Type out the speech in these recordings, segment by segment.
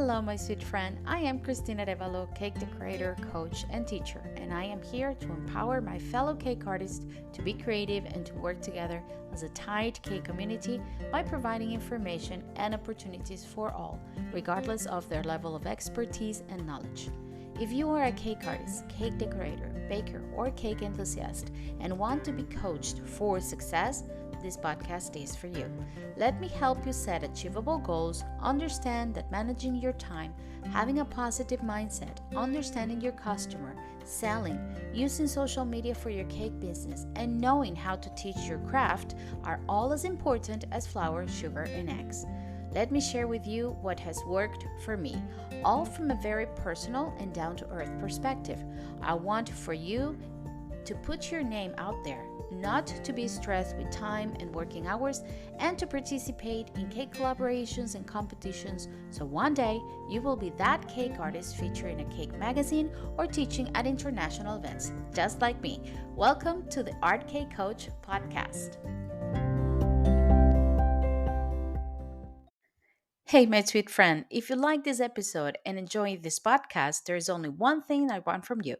Hello, my sweet friend. I am Cristina Revalo, cake decorator, coach, and teacher, and I am here to empower my fellow cake artists to be creative and to work together as a tight cake community by providing information and opportunities for all, regardless of their level of expertise and knowledge. If you are a cake artist, cake decorator, baker, or cake enthusiast and want to be coached for success, this podcast is for you. Let me help you set achievable goals, understand that managing your time, having a positive mindset, understanding your customer, selling, using social media for your cake business, and knowing how to teach your craft are all as important as flour, sugar, and eggs. Let me share with you what has worked for me, all from a very personal and down to earth perspective. I want for you to put your name out there, not to be stressed with time and working hours, and to participate in cake collaborations and competitions so one day you will be that cake artist featured in a cake magazine or teaching at international events, just like me. Welcome to the Art Cake Coach podcast. Hey, my sweet friend, if you like this episode and enjoy this podcast, there is only one thing I want from you.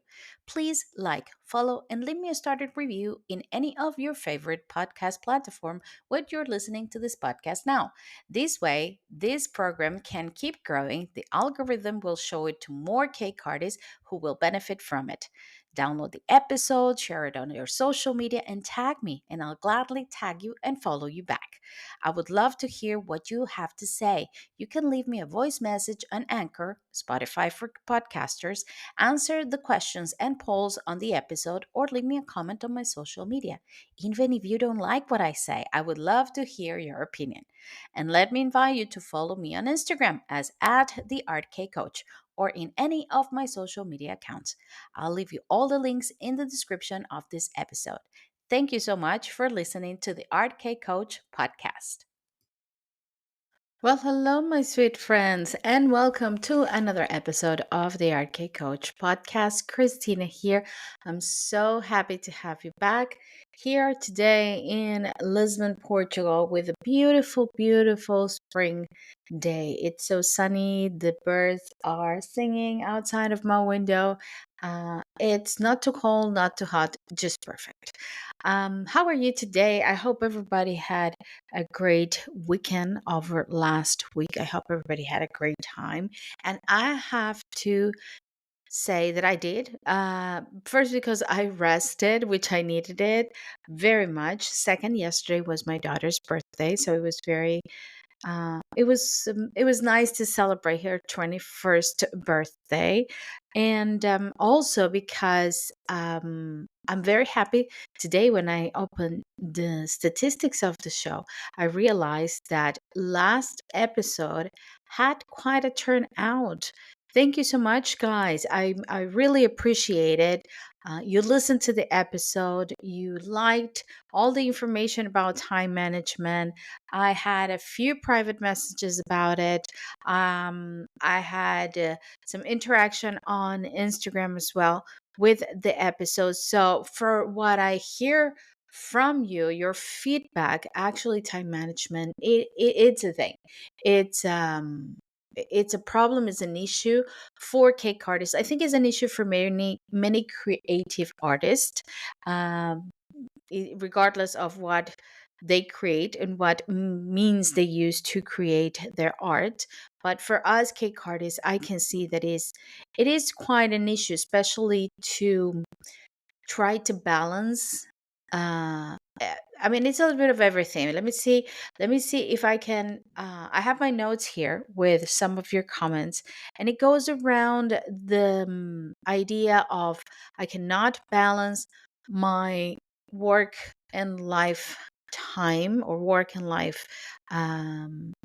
Please like, follow, and leave me a started review in any of your favorite podcast platform where you're listening to this podcast now. This way, this program can keep growing. The algorithm will show it to more cake artists who will benefit from it. Download the episode, share it on your social media, and tag me, and I'll gladly tag you and follow you back. I would love to hear what you have to say. You can leave me a voice message on Anchor, Spotify for podcasters, answer the questions and polls on the episode, or leave me a comment on my social media. Even if you don't like what I say, I would love to hear your opinion. And let me invite you to follow me on Instagram as at the Art K Coach or in any of my social media accounts. I'll leave you all the links in the description of this episode. Thank you so much for listening to the Art K Coach podcast. Well, hello, my sweet friends, and welcome to another episode of the Art Coach podcast. Christina here. I'm so happy to have you back here today in Lisbon, Portugal, with a beautiful, beautiful spring day. It's so sunny. The birds are singing outside of my window. It's not too cold, not too hot, just perfect. How are you today? I hope everybody had a great weekend over last week. I hope everybody had a great time. And I have to say that I did. First, because I rested, which I needed it very much. Second, yesterday was my daughter's birthday, so it was very it was nice to celebrate her 21st birthday, and also because I'm very happy today when I opened the statistics of the show. I realized that last episode had quite a turnout. Thank you so much, guys. I really appreciate it. You listened to the episode. You liked all the information about time management. I had a few private messages about it. I had some interaction on Instagram as well with the episode. So, for what I hear from you, your feedback, actually, time management, it's a thing. It's it's a problem, it's an issue for cake artists. I think it's an issue for many creative artists. Um, Regardless of what they create and what means they use to create their art. But for us cake artists, I can see that it is quite an issue, especially to try to balance. I mean, it's a little bit of everything. Let me see if I can. I have my notes here with some of your comments, and it goes around the idea of I cannot balance my work and life time or work and life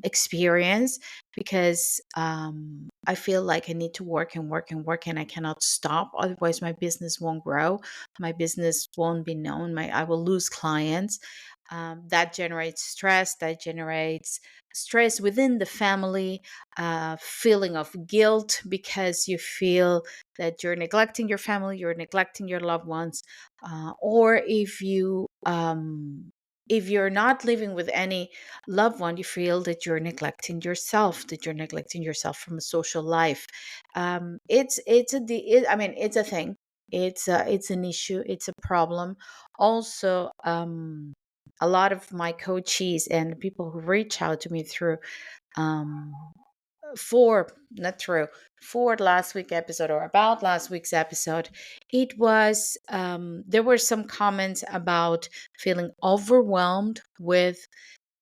experience because I feel like I need to work and work and work and I cannot stop. Otherwise, my business won't grow. My business won't be known. I will lose clients. That generates stress. That generates stress within the family, feeling of guilt because you feel that you're neglecting your family, you're neglecting your loved ones, or if you if you're not living with any loved one, you feel that you're neglecting yourself, that you're neglecting yourself from a social life. I mean, it's a thing. It's an issue. It's a problem. Also, a lot of my coaches and people who reach out to me through um, for not through for last week episode or about last week's episode, it was there were some comments about feeling overwhelmed with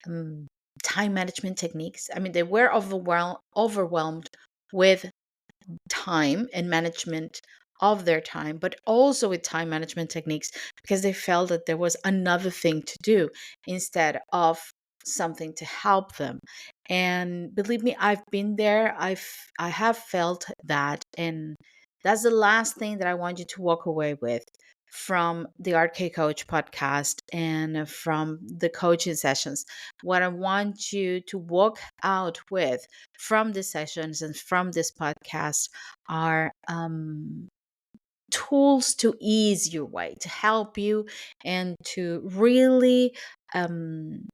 um, time management techniques. I mean, they were overwhelmed with time and management of their time, but also with time management techniques because they felt that there was another thing to do instead of something to help them. And believe me, I've been there. I have felt that, and that's the last thing that I want you to walk away with from the Art K Coach podcast and from the coaching sessions. What I want you to walk out with from the sessions and from this podcast are tools to ease your way, to help you, and to really um,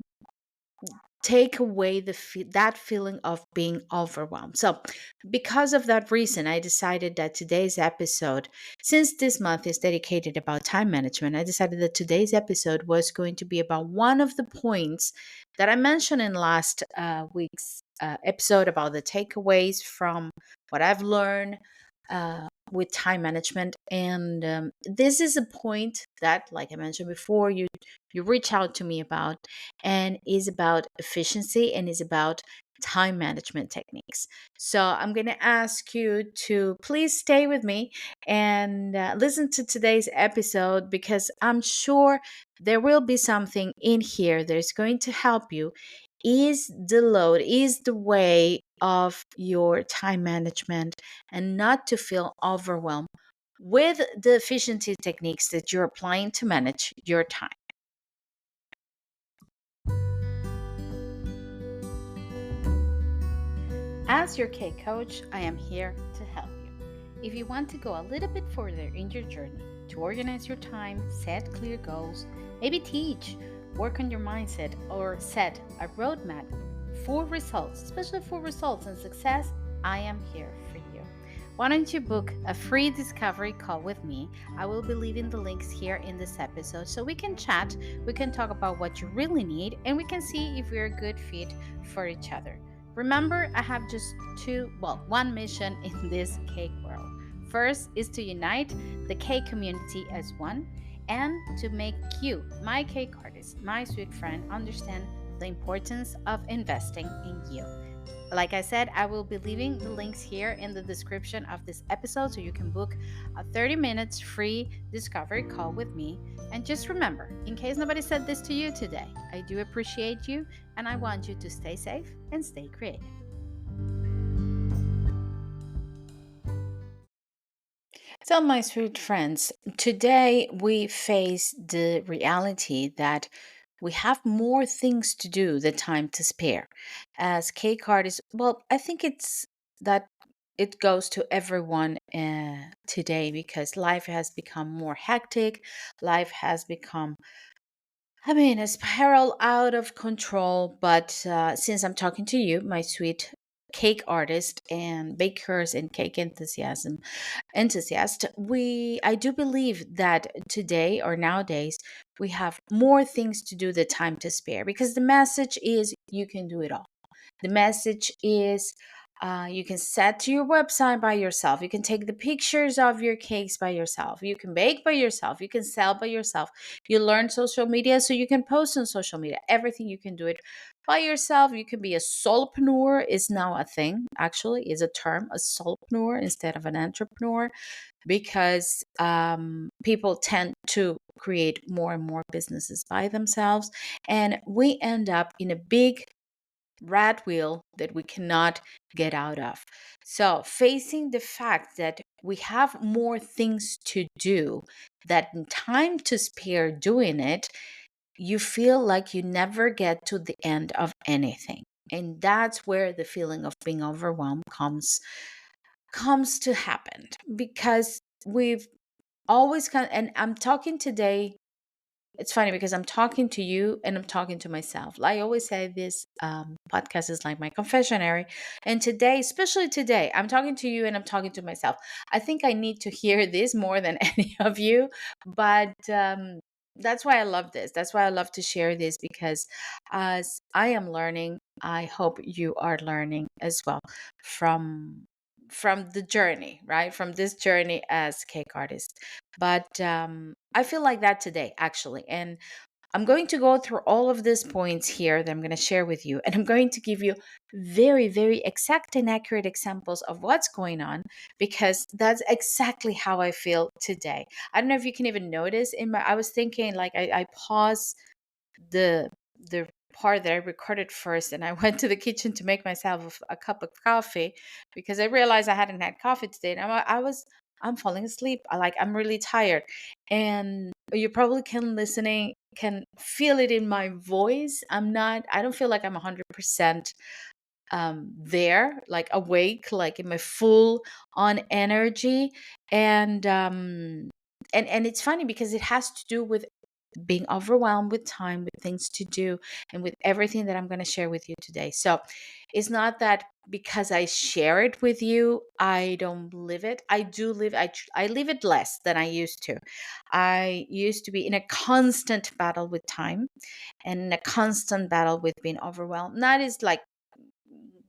take away that feeling of being overwhelmed. So, because of that reason, I decided that today's episode, since this month is dedicated about time management, I decided that today's episode was going to be about one of the points that I mentioned in last week's episode about the takeaways from what I've learned with time management. And this is a point that, like I mentioned before, you reach out to me about, and is about efficiency and is about time management techniques. So I'm going to ask you to please stay with me and listen to today's episode, because I'm sure there will be something in here that's going to help you ease the way of your time management and not to feel overwhelmed with the efficiency techniques that you're applying to manage your time. As your K coach, I am here to help you. If you want to go a little bit further in your journey to organize your time, set clear goals, maybe teach, work on your mindset, or set a roadmap for results, especially for results and success, I am here for you. Why don't you book a free discovery call with me? I will be leaving the links here in this episode so we can chat, we can talk about what you really need, and we can see if we're a good fit for each other. Remember, I have just one mission in this cake world. First is to unite the cake community as one, and to make you, my cake artist, my sweet friend, understand the importance of investing in you. Like I said, I will be leaving the links here in the description of this episode so you can book a 30 minutes free discovery call with me. And just remember, in case nobody said this to you today, I do appreciate you and I want you to stay safe and stay creative. So, my sweet friends, today we face the reality that we have more things to do than time to spare. As cake artists, well, I think it's that it goes to everyone today, because life has become more hectic. Life has become, I mean, a spiral out of control. But since I'm talking to you, my sweet cake artist and bakers and cake enthusiast, we I do believe that today or nowadays we have more things to do than time to spare, because the message is you can do it all. The message is you can set to your website by yourself. You can take the pictures of your cakes by yourself. You can bake by yourself. You can sell by yourself. You learn social media so you can post on social media. Everything you can do it by yourself. You can be a solopreneur is now a thing, actually, is a term, a solopreneur instead of an entrepreneur, because people tend to create more and more businesses by themselves. And we end up in a big rat wheel that we cannot get out of. So, facing the fact that we have more things to do than time to spare doing it, you feel like you never get to the end of anything. And that's where the feeling of being overwhelmed comes to happen, because we've always and I'm talking today it's funny because I'm talking to you and I'm talking to myself. Like I always say, this podcast is like my confessionary. And today, especially today, I'm talking to you and I'm talking to myself. I think I need to hear this more than any of you, but that's why I love this. That's why I love to share this, because as I am learning, I hope you are learning as well from the journey, right? From this journey as cake artist. But I feel like that today, actually. And I'm going to go through all of these points here that I'm going to share with you. And I'm going to give you very, very exact and accurate examples of what's going on, because that's exactly how I feel today. I don't know if you can even notice I was thinking, like, I paused the part that I recorded first, and I went to the kitchen to make myself a cup of coffee because I realized I hadn't had coffee today, and I'm falling asleep. I'm really tired, and you probably can feel it in my voice. I don't feel like I'm 100% there, like awake, like in my full on energy. And it's funny because it has to do with being overwhelmed with time, with things to do, and with everything that I'm going to share with you today. So it's not that because I share it with you, I don't live it. I do live. I live it less than I used to. I used to be in a constant battle with time and in a constant battle with being overwhelmed. And that is like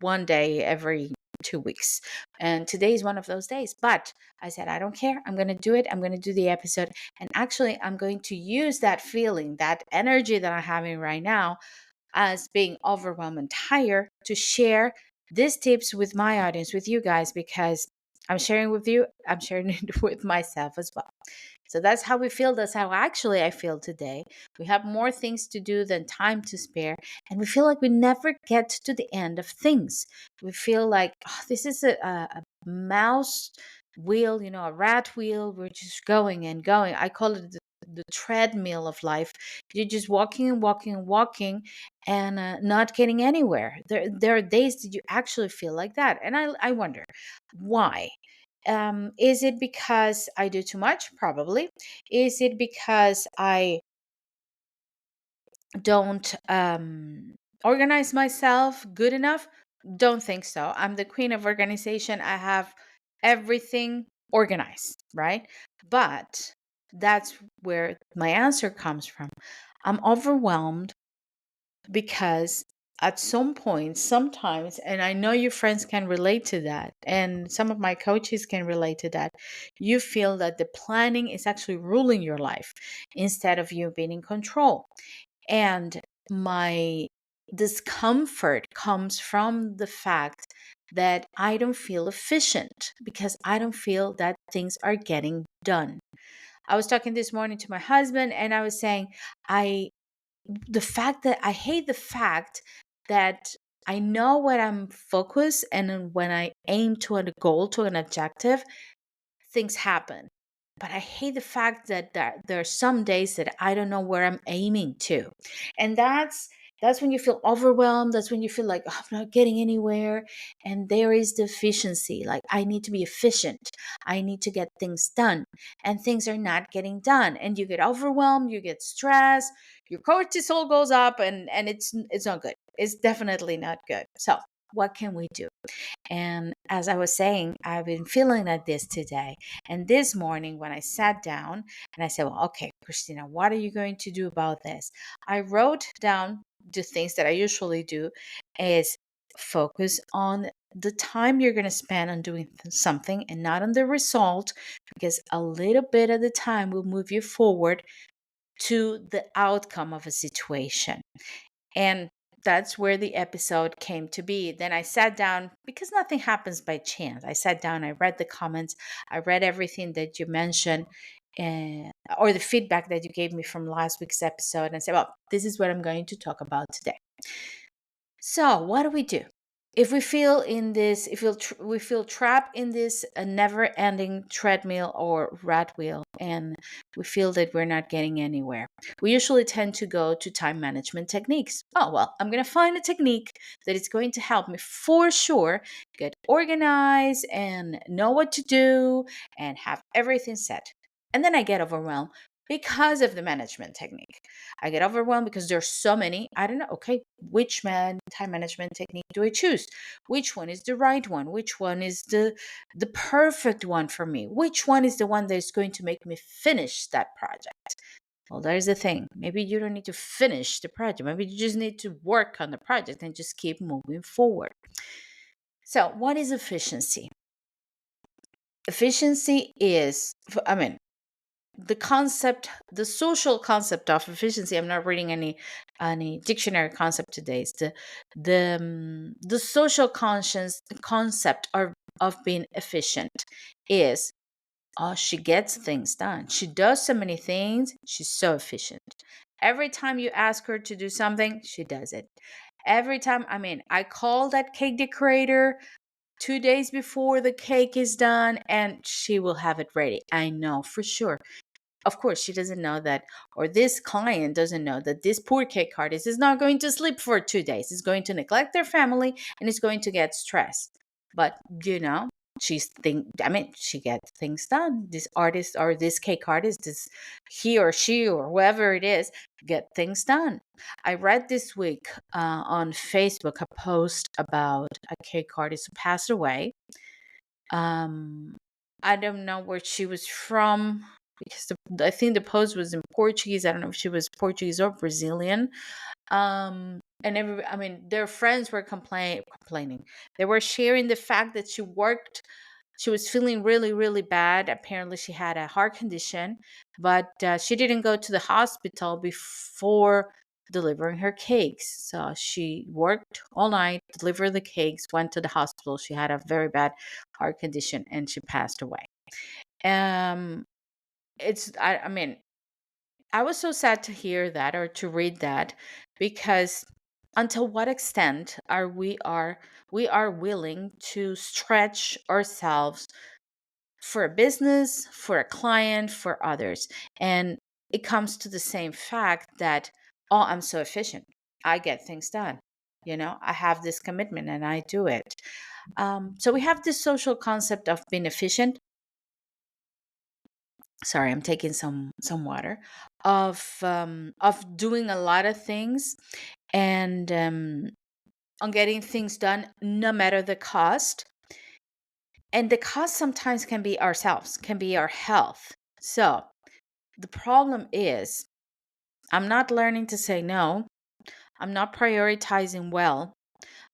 one day every 2 weeks. And today is one of those days. But I said, I don't care. I'm going to do it. I'm going to do the episode. And actually, I'm going to use that feeling, that energy that I'm having right now as being overwhelmed and tired, to share these tips with my audience, with you guys, because I'm sharing with you, I'm sharing it with myself as well. So that's how we feel. That's how actually I feel today. We have more things to do than time to spare. And we feel like we never get to the end of things. We feel like, oh, this is a mouse wheel, a rat wheel. We're just going and going. I call it the treadmill of life. You're just walking and walking and walking, and not getting anywhere. There are days that you actually feel like that. And I wonder why. Is it because I do too much? Probably. Is it because I don't organize myself good enough? Don't think so. I'm the queen of organization. I have everything organized, right? But that's where my answer comes from. I'm overwhelmed because at some point, sometimes, and I know your friends can relate to that, and some of my coaches can relate to that, you feel that the planning is actually ruling your life instead of you being in control. And my discomfort comes from the fact that I don't feel efficient because I don't feel that things are getting done. I was talking this morning to my husband, and I was saying, I I hate the fact that I know when I'm focused and then when I aim to a goal, to an objective, things happen. But I hate the fact that there are some days that I don't know where I'm aiming to. And that's when you feel overwhelmed. That's when you feel like, oh, I'm not getting anywhere. And there is deficiency. Like, I need to be efficient. I need to get things done. And things are not getting done. And you get overwhelmed, you get stressed, your cortisol goes up, and it's not good. It's definitely not good. So what can we do? And as I was saying, I've been feeling like this today. And this morning, when I sat down and I said, well, okay, Christina, what are you going to do about this? I wrote down the things that I usually do is focus on the time you're going to spend on doing something and not on the result, because a little bit at the time will move you forward to the outcome of a situation. And that's where the episode came to be. Then I sat down, because nothing happens by chance. I sat down, I read the comments, I read everything that you mentioned, or the feedback that you gave me from last week's episode, and I said, well, this is what I'm going to talk about today. So, what do we do? If we feel in this, if we feel trapped in this never-ending treadmill or rat wheel, and we feel that we're not getting anywhere, we usually tend to go to time management techniques. Oh, well, I'm going to find a technique that is going to help me for sure get organized and know what to do and have everything set. And then I get overwhelmed because of the management technique. I get overwhelmed because there's so many. I don't know, okay, which time management technique do I choose? Which one is the right one? Which one is the perfect one for me? Which one is the one that is going to make me finish that project? Well, there's the thing. Maybe you don't need to finish the project. Maybe you just need to work on the project and just keep moving forward. So, what is efficiency? Efficiency is, the concept, the social concept of efficiency. I'm not reading any dictionary concept today. It's the social conscience concept of being efficient is, oh, she gets things done. She does so many things. She's so efficient. Every time you ask her to do something, she does it. Every time, I call that cake decorator 2 days before the cake is done and she will have it ready. I know for sure. Of course, she doesn't know that, or this client doesn't know that this poor cake artist is not going to sleep for 2 days. He's going to neglect their family and is going to get stressed. But she gets things done. This artist or this cake artist, this he or she or whoever it is, get things done. I read this week on Facebook a post about a cake artist who passed away. I don't know where she was from because I think the post was in Portuguese. I don't know if she was Portuguese or Brazilian. And their friends were complaining. They were sharing the fact that she was feeling really, really bad. Apparently, she had a heart condition, but she didn't go to the hospital before delivering her cakes. So she worked all night, delivered the cakes, went to the hospital. She had a very bad heart condition and she passed away. Um, I was so sad to hear that or to read that, because until what extent we are willing to stretch ourselves for a business, for a client, for others? And it comes to the same fact that, oh, I'm so efficient. I get things done. I have this commitment and I do it. So we have this social concept of being efficient. Sorry, I'm taking some water. Of doing a lot of things, and on getting things done no matter the cost. And the cost sometimes can be ourselves, can be our health. So the problem is, I'm not learning to say no. I'm not prioritizing well.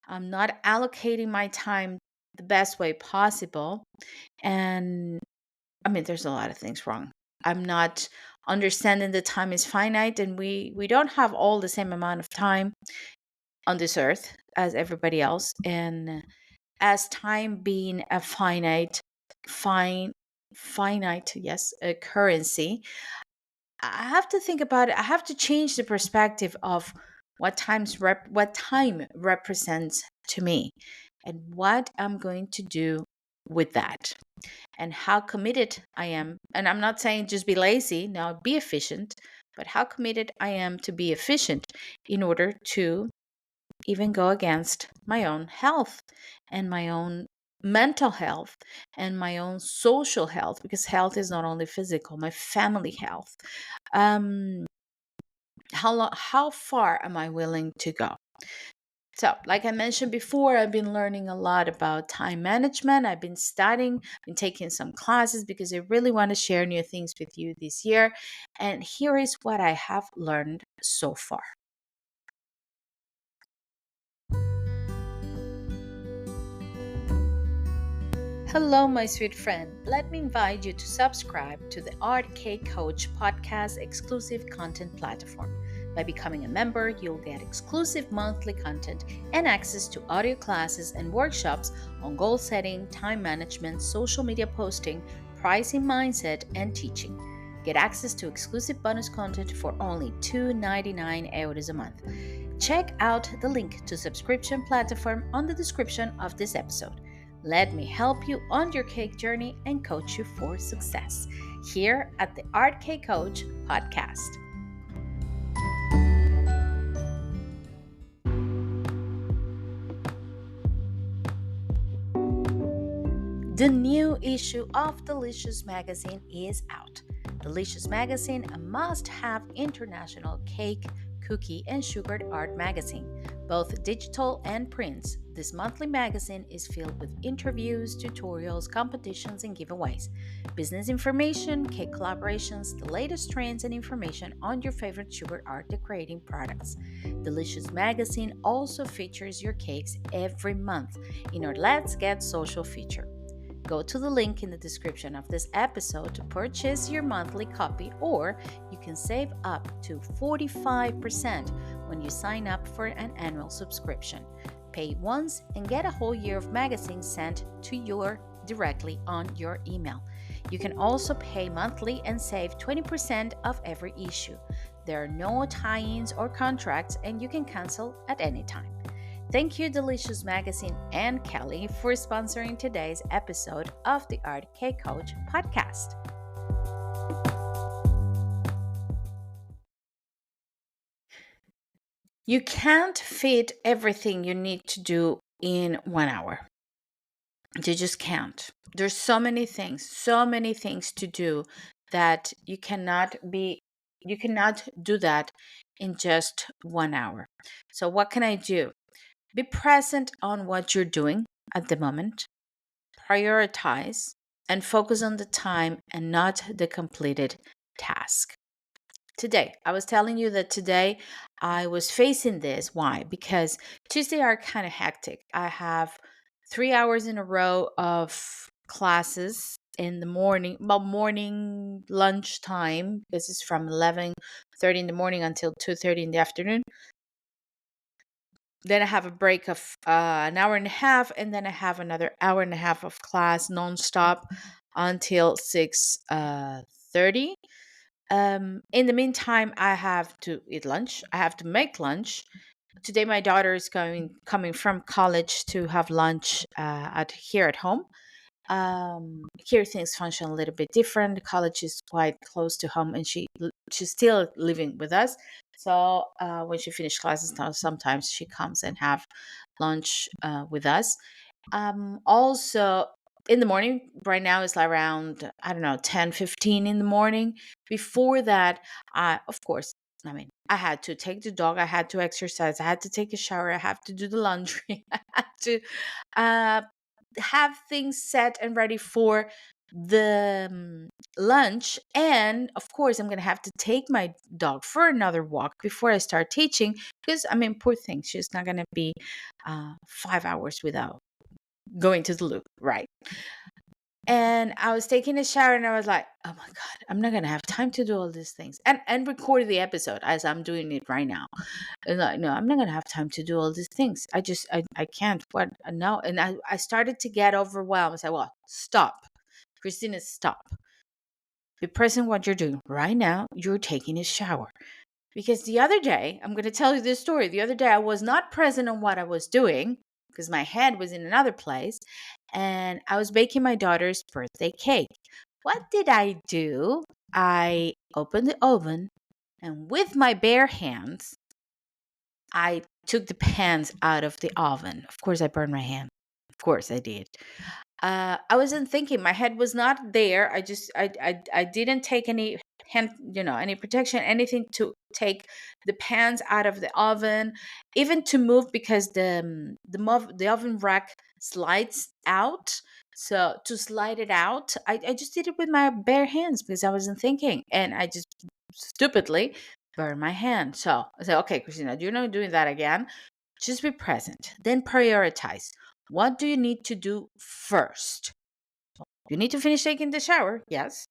I'm not allocating my time the best way possible. And there's a lot of things wrong. I'm not understanding that time is finite, and we don't have all the same amount of time on this earth as everybody else. And as time being a finite, yes, a currency, I have to think about it. I have to change the perspective of what time represents to me, and what I'm going to do with that, and how committed I am. And I'm not saying just be lazy, no, be efficient, but how committed I am to be efficient in order to even go against my own health and my own mental health and my own social health, because health is not only physical, my family health. um how far am I willing to go? So, like I mentioned before, I've been learning a lot about time management. I've been studying, been taking some classes because I really want to share new things with you this year. And here is what I have learned so far. Hello, my sweet friend. Let me invite you to subscribe to the Art K Coach podcast exclusive content platform. By becoming a member, you'll get exclusive monthly content and access to audio classes and workshops on goal setting, time management, social media posting, pricing mindset, and teaching. Get access to exclusive bonus content for only €2.99 a month. Check out the link to subscription platform on the description of this episode. Let me help you on your cake journey and coach you for success here at the Art Cake Coach podcast. The new issue of Delicious magazine is out. Delicious Magazine, a must have international cake, cookie, and sugared art magazine, both digital and prints. This monthly magazine is filled with interviews, tutorials, competitions, and giveaways, business information, cake collaborations, the latest trends, and information on your favorite sugar art decorating products. Delicious Magazine also features your cakes every month in our Let's Get Social feature. Go to the link in the description of this episode to purchase your monthly copy, or you can save up to 45% when you sign up for an annual subscription. Pay once and get a whole year of magazines sent to you directly on your email. You can also pay monthly and save 20% of every issue. There are no tie-ins or contracts, and you can cancel at any time. Thank you, Delicious Magazine and Kelly, for sponsoring today's episode of the Art Cake Coach podcast. You can't fit everything you need to do in 1 hour. You just can't. There's so many things to do that you cannot do that in just 1 hour. So what can I do? Be present on what you're doing at the moment, prioritize, and focus on the time and not the completed task. Today, I was telling you that today I was facing this. Why? Because Tuesday are kind of hectic. I have 3 hours in a row of classes in the morning, morning lunch time. This is from 11:30 in the morning until 2:30 in the afternoon. Then I have a break of an hour and a half, and then I have another hour and a half of class nonstop until 6:30. In the meantime, I have to eat lunch. I have to make lunch. Today, my daughter is coming from college to have lunch at here at home. Here things function a little bit different. College is quite close to home, and she's still living with us. So when she finished classes, now sometimes she comes and have lunch with us. Also in the morning, right now it's around, I don't know, 10:15 in the morning. Before that, of course, I mean, I had to take the dog, I had to exercise, I had to take a shower, I have to do the laundry, I had to uh, have things set and ready for the lunch. And of course, I'm going to have to take my dog for another walk before I start teaching, because I mean, poor thing, she's not going to be 5 hours without going to the loo, right? And I was taking a shower and I was like, oh my God, I'm not going to have time to do all these things and record the episode as I'm doing it right now. And like, no, I'm not going to have time to do all these things. I can't. What now? And I started to get overwhelmed. I said, well, stop. Christina, stop. Be present what you're doing. Right now, you're taking a shower. Because the other day, I'm going to tell you this story. The other day, I was not present on what I was doing because my head was in another place. And I was baking my daughter's birthday cake. What did I do? I opened the oven, and with my bare hands, I took the pans out of the oven. Of course, I burned my hand. Of course, I did. I wasn't thinking. My head was not there. I didn't take any hand, any protection, anything to take the pans out of the oven, even to move because the oven rack slides out. So to slide it out, I just did it with my bare hands because I wasn't thinking, and I just stupidly burned my hand. So I said, okay, Christina, you're not doing that again. Just be present. Then prioritize. What do you need to do first? You need to finish taking the shower, yes.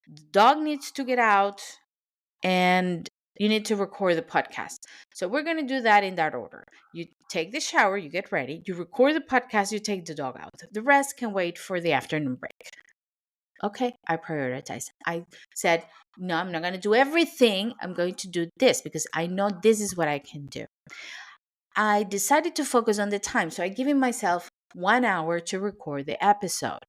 The dog needs to get out, and you need to record the podcast. So we're going to do that in that order. You take the shower, you get ready, you record the podcast, you take the dog out. The rest can wait for the afternoon break. Okay, I prioritize. I said, no, I'm not going to do everything. I'm going to do this because I know this is what I can do. I decided to focus on the time. So I given myself 1 hour to record the episode.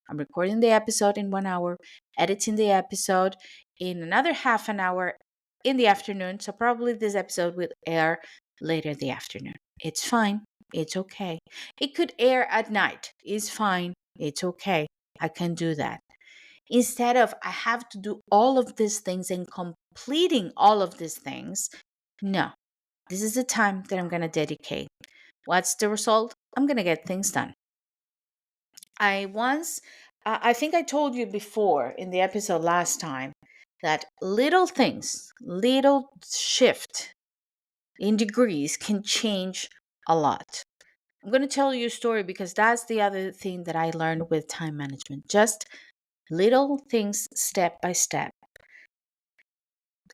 I'm recording the episode in 1 hour, editing the episode in another half an hour in the afternoon. So probably this episode will air later in the afternoon. It's fine. It's okay. It could air at night. It's fine. It's okay. I can do that. Instead of I have to do all of these things and completing all of these things, no, this is the time that I'm going to dedicate. What's the result? I'm going to get things done. I think I told you before in the episode last time that little things, little shift in degrees can change a lot. I'm going to tell you a story because that's the other thing that I learned with time management. Just little things step by step.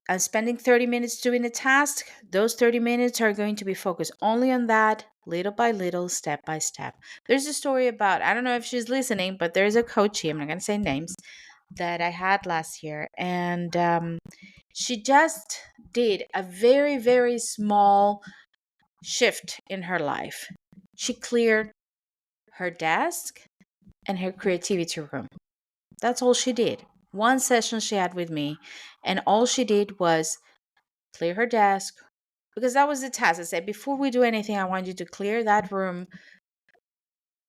I'm spending 30 minutes doing a task. Those 30 minutes are going to be focused only on that, little by little, step by step. There's a story about, I don't know if she's listening, but there's a coachee, I'm not going to say names, that I had last year. And she just did a very, very small shift in her life. She cleared her desk and her creativity room. That's all she did. One session she had with me, and all she did was clear her desk, because that was the task. I said, before we do anything, I want you to clear that room,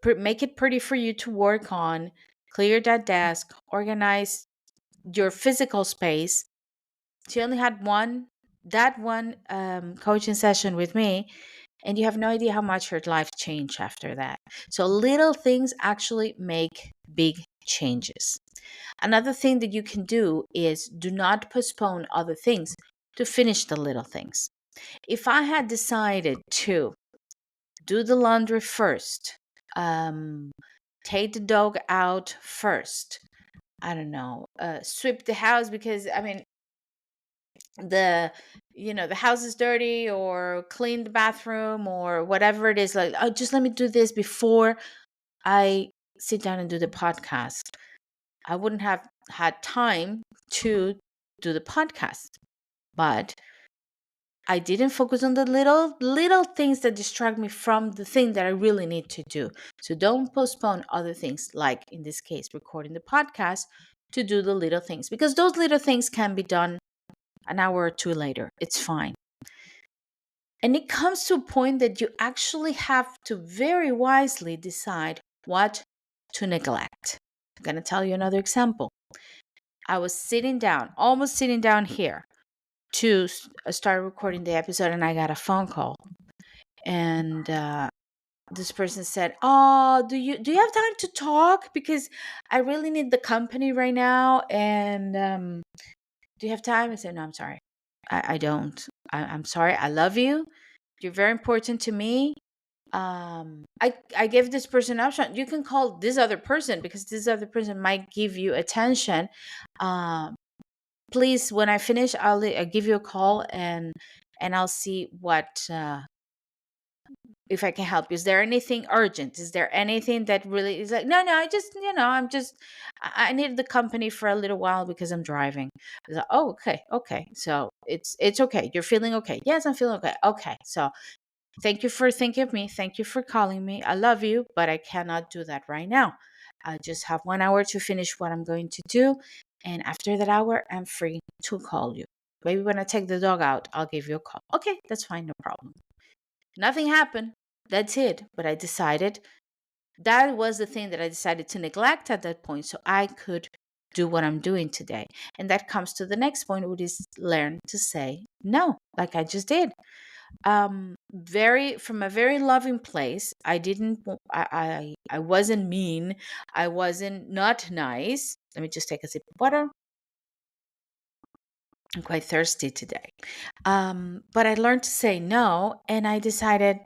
make it pretty for you to work on, clear that desk, organize your physical space. She only had that one coaching session with me, and you have no idea how much her life changed after that. So little things actually make big changes. Another thing that you can do is do not postpone other things to finish the little things. If I had decided to do the laundry first, take the dog out first, I don't know, sweep the house because I mean the house is dirty, or clean the bathroom, or whatever it is, like, oh, just let me do this before I sit down and do the podcast, I wouldn't have had time to do the podcast. But I didn't focus on the little things that distract me from the thing that I really need to do. So don't postpone other things, like in this case, recording the podcast, to do the little things, because those little things can be done an hour or two later. It's fine. And it comes to a point that you actually have to very wisely decide what to neglect. I'm going to tell you another example. I was almost sitting down here to start recording the episode, and I got a phone call. And this person said, "Oh, do you have time to talk? Because I really need the company right now. And do you have time?" I said, "No, I'm sorry. I don't. I'm sorry. I love you. You're very important to me. I give this person an option. You can call this other person, because this other person might give you attention. Please, when I finish, I'll give you a call, and I'll see what if I can help you. Is there anything urgent? Is there anything that really is like, no, I just, I need the company for a little while because I'm driving." I was like, "Oh, okay. So it's okay. You're feeling okay?" "Yes, I'm feeling okay." "Okay. So thank you for thinking of me. Thank you for calling me. I love you, but I cannot do that right now. I just have 1 hour to finish what I'm going to do. And after that hour, I'm free to call you. Maybe when I take the dog out, I'll give you a call." "Okay, that's fine. No problem." Nothing happened. That's it. But I decided that was the thing that I decided to neglect at that point, so I could do what I'm doing today. And that comes to the next point, which is learn to say no, like I just did. Very from a very loving place. I wasn't mean. I wasn't not nice. Let me just take a sip of water. I'm quite thirsty today. But I learned to say no, and I decided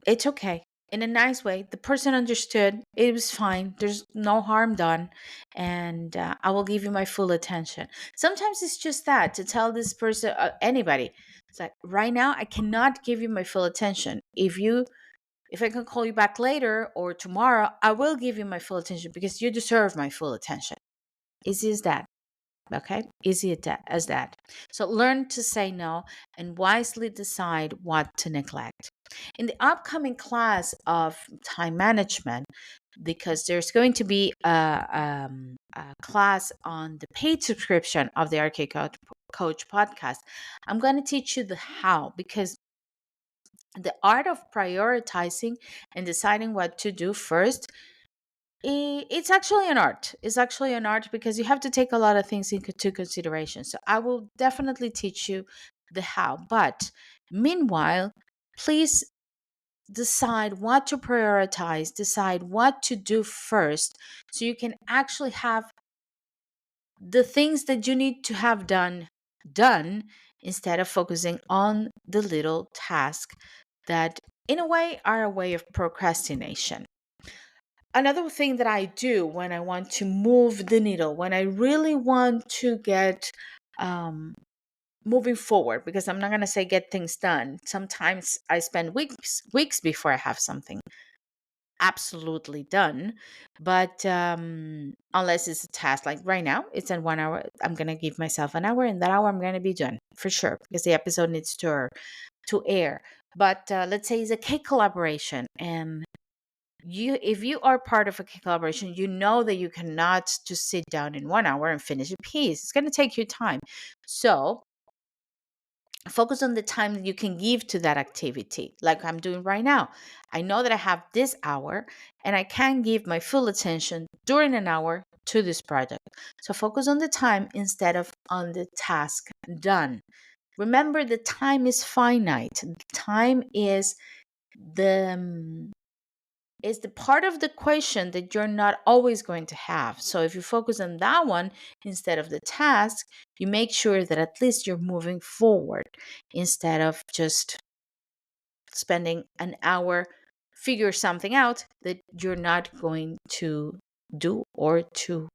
it's okay. In a nice way. The person understood. It was fine. There's no harm done. And I will give you my full attention. Sometimes it's just that, to tell this person, anybody, it's like, right now, I cannot give you my full attention. If I can call you back later or tomorrow, I will give you my full attention, because you deserve my full attention. Easy as that. Okay, easy as that. So learn to say no and wisely decide what to neglect. In the upcoming class of time management, because there's going to be a class on the paid subscription of the RK Coach podcast, I'm going to teach you the how, because the art of prioritizing and deciding what to do first It's actually an art. It's actually an art because you have to take a lot of things into consideration. So I will definitely teach you the how. But meanwhile, please decide what to prioritize, decide what to do first, so you can actually have the things that you need to have done instead of focusing on the little task that in a way are a way of procrastination. Another thing that I do when I want to move the needle, when I really want to get um, moving forward, because I'm not going to say get things done. Sometimes I spend weeks before I have something absolutely done. But unless it's a task, like right now, it's in 1 hour. I'm going to give myself an hour, and that hour I'm going to be done for sure because the episode needs to air. But let's say it's a cake collaboration, and if you are part of a collaboration, you know that you cannot just sit down in 1 hour and finish a piece. It's going to take you time. So focus on the time that you can give to that activity, like I'm doing right now. I know that I have this hour and I can give my full attention during an hour to this project. So focus on the time instead of on the task done. Remember, the time is finite. Time the is the part of the equation that you're not always going to have. So if you focus on that one instead of the task, you make sure that at least you're moving forward instead of just spending an hour figure something out that you're not going to do or to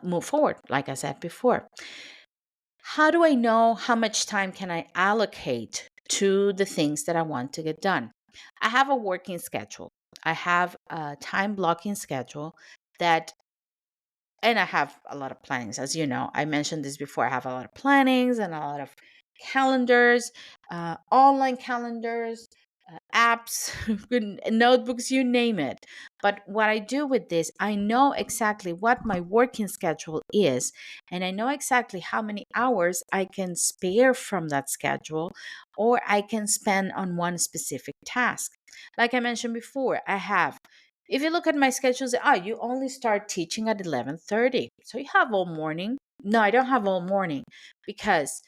move forward, like I said before. How do I know how much time can I allocate to the things that I want to get done? I have a working schedule. I have a time blocking schedule that, and I have a lot of plannings. As you know, I mentioned this before. I have a lot of plannings and a lot of calendars, online calendars, apps, notebooks, you name it. But what I do with this, I know exactly what my working schedule is, and I know exactly how many hours I can spare from that schedule or I can spend on one specific task. Like I mentioned before, I have, if you look at my schedule, say, you only start teaching at 11:30. So you have all morning. No, I don't have all morning because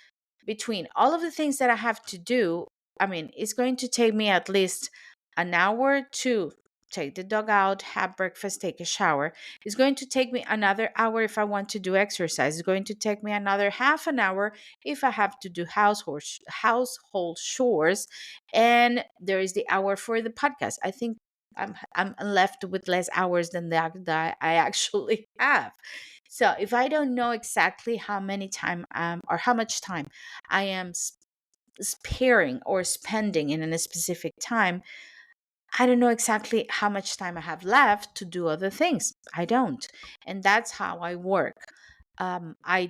between all of the things that I have to do, I mean, it's going to take me at least an hour to take the dog out, have breakfast, take a shower. It's going to take me another hour if I want to do exercise. It's going to take me another half an hour if I have to do household chores. And there is the hour for the podcast. I think I'm left with less hours than that I actually have. So if I don't know exactly how many time or how much time I am sparing or spending in a specific time, I don't know exactly how much time I have left to do other things. I don't. And that's how I work. I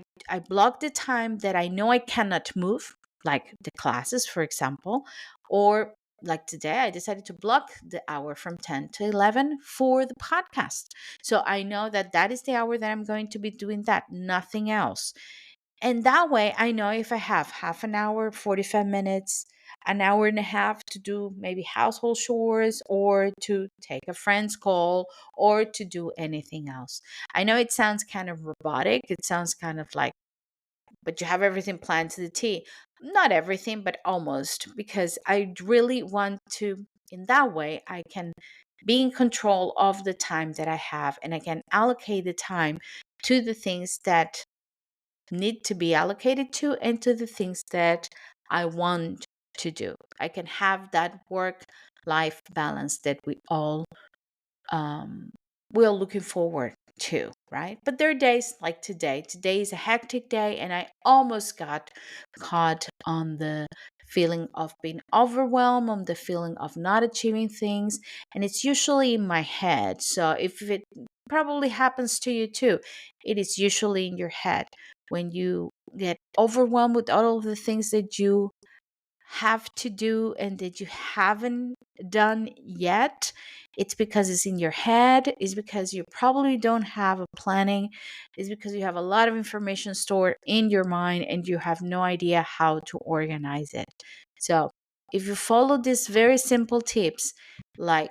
block the time that I know I cannot move, like the classes, for example, or like today, I decided to block the hour from 10 to 11 for the podcast. So I know that that is the hour that I'm going to be doing that, nothing else. And that way, I know if I have half an hour, 45 minutes, an hour and a half to do maybe household chores or to take a friend's call or to do anything else. I know it sounds kind of robotic. It sounds kind of like, but you have everything planned to the T. Not everything, but almost, because I really want to, in that way, I can be in control of the time that I have and I can allocate the time to the things that need to be allocated to and to the things that I want to do. I can have that work life balance that um, we're looking forward to, right? But there are days like today. Today is a hectic day, and I almost got caught on the feeling of being overwhelmed, on the feeling of not achieving things. And it's usually in my head. So if it probably happens to you too, it is usually in your head when you get overwhelmed with all of the things that you have to do and that you haven't done yet. It's because it's in your head. It's because you probably don't have a planning. It's because you have a lot of information stored in your mind and you have no idea how to organize it. So if you follow these very simple tips, like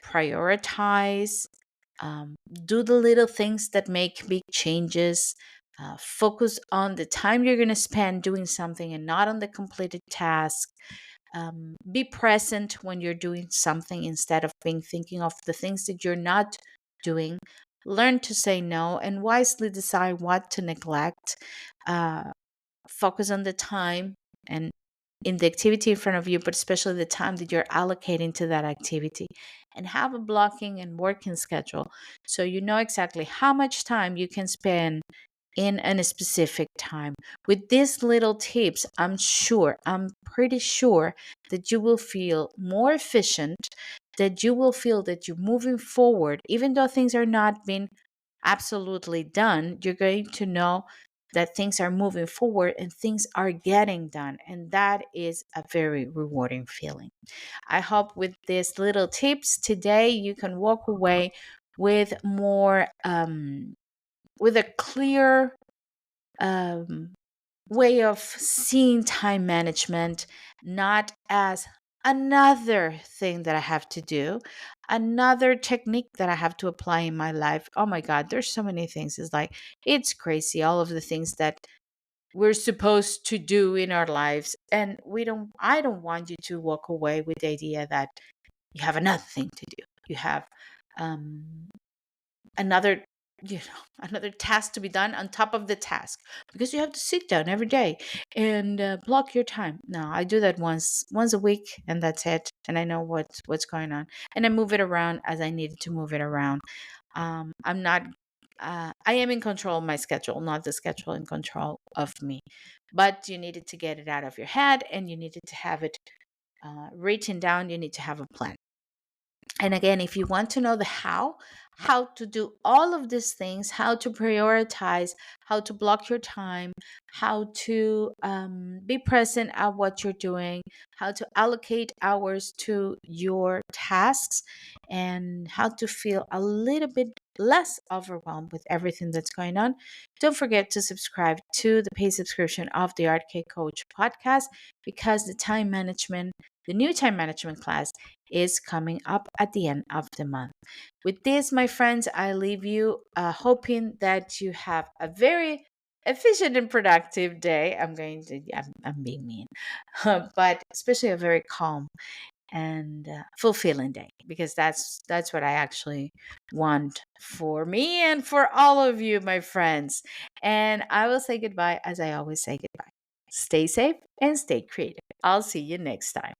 prioritize, Do the little things that make big changes. Focus on the time you're going to spend doing something and not on the completed task. Be present when you're doing something instead of being thinking of the things that you're not doing. Learn to say no and wisely decide what to neglect. Uh, Focus on the time and in the activity in front of you, but especially the time that you're allocating to that activity. And have a blocking and working schedule so you know exactly how much time you can spend in a specific time. With these little tips, I'm pretty sure that you will feel more efficient, that you will feel that you're moving forward, even though things are not being absolutely done. You're going to know that things are moving forward and things are getting done. And that is a very rewarding feeling. I hope with these little tips today, you can walk away with more, with a clear um, way of seeing time management, not as another thing that I have to do, another technique that I have to apply in my life. Oh my God, there's so many things. It's like, it's crazy, all of the things that we're supposed to do in our lives. And I don't want you to walk away with the idea that you have another thing to do. You have um, another another task to be done on top of the task, because you have to sit down every day and block your time. No, I do that once a week, and that's it, and I know what's going on, and I move it around as I needed to move it around. I'm not I am in control of my schedule, not the schedule in control of me. But you needed to get it out of your head, and you needed to have it written down. You need to have a plan. And again, if you want to know the how to do all of these things, how to prioritize, how to block your time, how to be present at what you're doing, how to allocate hours to your tasks, and how to feel a little bit less overwhelmed with everything that's going on, don't forget to subscribe to the paid subscription of the Art K Coach podcast, because the new time management class is coming up at the end of the month. With this, my friends, I leave you hoping that you have a very efficient and productive day. I'm being mean, but especially a very calm and fulfilling day, because that's what I actually want for me and for all of you, my friends. And I will say goodbye as I always say goodbye. Stay safe and stay creative. I'll see you next time.